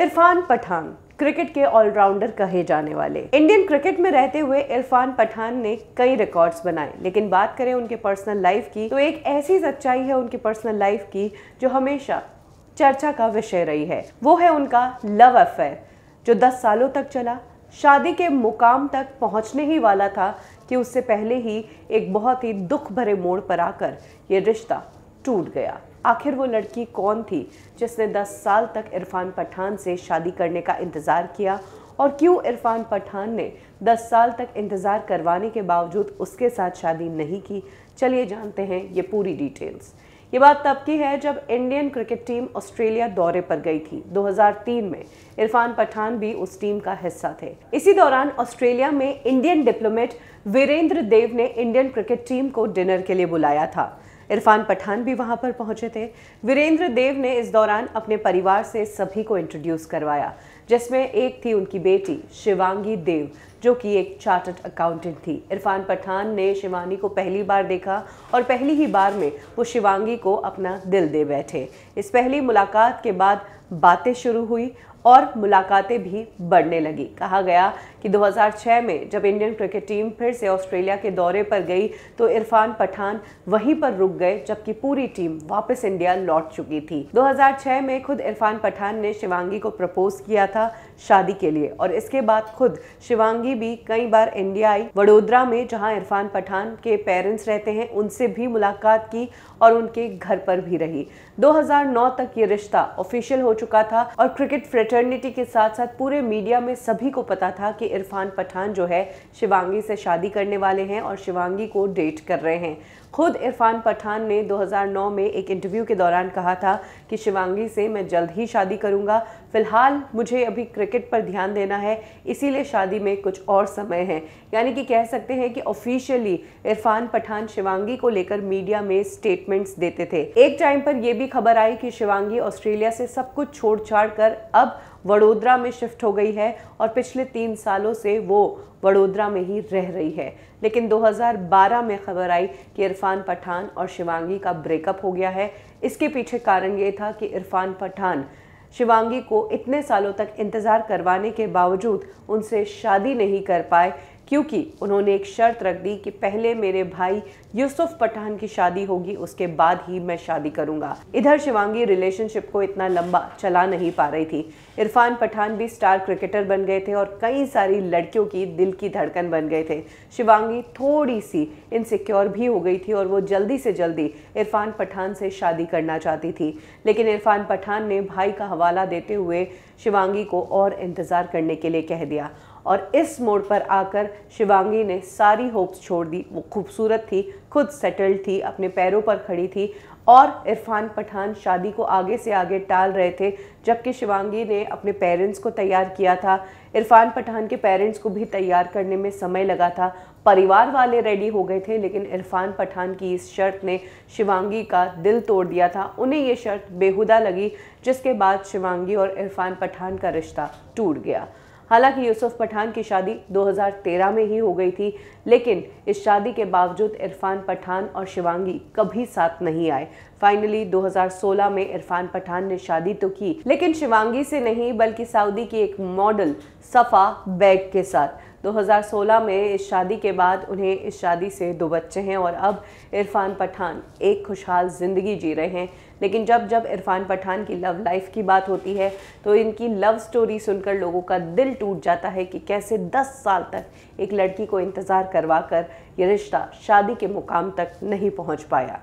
Irfan Pathan cricket के allrounder कहे जाने वाले इंडियन क्रिकेट में रहते हुए इरफान पठान ने कई रिकॉर्ड्स बनाए, लेकिन बात करें उनके पर्सनल लाइफ की तो एक ऐसी सच्चाई है उनकी पर्सनल लाइफ की जो हमेशा चर्चा का विषय रही है। वो है उनका लव अफेयर जो 10 सालों तक चला। शादी के मुकाम तक पहुंचने ही वाला था कि उससे पहले ही एक बहुत ही दुख भरे मोड़ पर आकर ये रिश्ता टूट गया। आखिर वो लड़की कौन थी जिसने 10 साल तक इरफान पठान से शादी करने का इंतज़ार किया, और क्यों इरफान पठान ने 10 साल तक इंतज़ार करवाने के बावजूद उसके साथ शादी नहीं की? चलिए जानते हैं ये पूरी डिटेल्स। ये बात तब की है जब इंडियन क्रिकेट टीम ऑस्ट्रेलिया दौरे पर गई थी। 2003 में इरफान पठान भी उस टीम का हिस्सा थे। इसी दौरान ऑस्ट्रेलिया में इंडियन डिप्लोमेट वीरेंद्र देव ने इंडियन क्रिकेट टीम को डिनर के लिए बुलाया था। इरफान पठान भी वहां पर पहुंचे थे। वीरेंद्र देव ने इस दौरान अपने परिवार से सभी को इंट्रोड्यूस करवाया, जिसमें एक थी उनकी बेटी शिवांगी देव जो कि एक चार्टर्ड अकाउंटेंट थी। इरफान पठान ने शिवानी को पहली बार देखा और पहली ही बार में वो शिवांगी को अपना दिल दे बैठे। इस पहली मुलाकात के बाद बातें शुरू हुई और मुलाकातें भी बढ़ने लगी। कहा गया कि 2006 में जब इंडियन क्रिकेट टीम फिर से ऑस्ट्रेलिया के दौरे पर गई तो इरफान पठान वहीं पर रुक गए, जबकि पूरी टीम वापस इंडिया लौट चुकी थी। 2006 में खुद इरफान पठान ने शिवांगी को प्रपोज किया था शादी के लिए, और इसके बाद खुद शिवांगी भी कई बार इंडिया आई। वडोदरा में जहां इरफान पठान के पेरेंट्स रहते हैं उनसे भी मुलाकात की और उनके घर पर भी रही। 2009 तक ये रिश्ता ऑफिशियल हो चुका था और क्रिकेट फ्रेटर्निटी के साथ साथ पूरे मीडिया में सभी को पता था कि इरफान पठान जो है शिवांगी से शादी करने वाले हैं और शिवांगी को डेट कर रहे हैं। खुद इरफान पठान ने 2009 में एक इंटरव्यू के दौरान कहा था कि शिवांगी से मैं जल्द ही शादी करूंगा, फिलहाल मुझे अभी क्रिकेट पर ध्यान देना है, इसीलिए शादी में कुछ और समय है। यानी कि कह सकते हैं कि ऑफिशियली इरफान पठान शिवांगी को लेकर मीडिया में स्टेटमेंट्स देते थे। एक टाइम पर यह भी खबर आई कि शिवांगी ऑस्ट्रेलिया से सब कुछ छोड़ छाड़ कर अब वडोदरा में शिफ्ट हो गई है और पिछले 3 सालों से वो वडोदरा में ही रह रही है। लेकिन 2012 में खबर आई कि इरफान पठान और शिवांगी का ब्रेकअप हो गया है। इसके पीछे कारण ये था कि इरफान पठान शिवांगी को इतने सालों तक इंतज़ार करवाने के बावजूद उनसे शादी नहीं कर पाए, क्योंकि उन्होंने एक शर्त रख दी कि पहले मेरे भाई यूसुफ पठान की शादी होगी, उसके बाद ही मैं शादी करूंगा। इधर शिवांगी रिलेशनशिप को इतना लंबा चला नहीं पा रही थी। इरफान पठान भी स्टार क्रिकेटर बन गए थे और कई सारी लड़कियों की दिल की धड़कन बन गए थे। शिवांगी थोड़ी सी इनसिक्योर भी हो गई थी और वो जल्दी से जल्दी इरफान पठान से शादी करना चाहती थी, लेकिन इरफान पठान ने भाई का हवाला देते हुए शिवांगी को और इंतज़ार करने के लिए कह दिया। और इस मोड़ पर आकर शिवांगी ने सारी होप्स छोड़ दी। वो खूबसूरत थी, खुद सेटल्ड थी, अपने पैरों पर खड़ी थी, और इरफान पठान शादी को आगे से आगे टाल रहे थे, जबकि शिवांगी ने अपने पेरेंट्स को तैयार किया था। इरफान पठान के पेरेंट्स को भी तैयार करने में समय लगा था। परिवार वाले रेडी हो गए थे, लेकिन इरफान पठान की इस शर्त ने शिवांगी का दिल तोड़ दिया था। उन्हें ये शर्त बेहुदा लगी, जिसके बाद शिवांगी और इरफान पठान का रिश्ता टूट गया। हालांकि यूसुफ पठान की शादी 2013 में ही हो गई थी, लेकिन इस शादी के बावजूद इरफान पठान और शिवांगी कभी साथ नहीं आए। फाइनली 2016 में इरफान पठान ने शादी तो की, लेकिन शिवांगी से नहीं बल्कि सऊदी की एक मॉडल सफ़ा बेग के साथ। 2016 में इस शादी के बाद उन्हें इस शादी से 2 बच्चे हैं और अब इरफान पठान एक खुशहाल ज़िंदगी जी रहे हैं। लेकिन जब इरफान पठान की लव लाइफ की बात होती है तो इनकी लव स्टोरी सुनकर लोगों का दिल टूट जाता है कि कैसे 10 साल तक एक लड़की को इंतज़ार करवा कर ये रिश्ता शादी के मुकाम तक नहीं पहुंच पाया।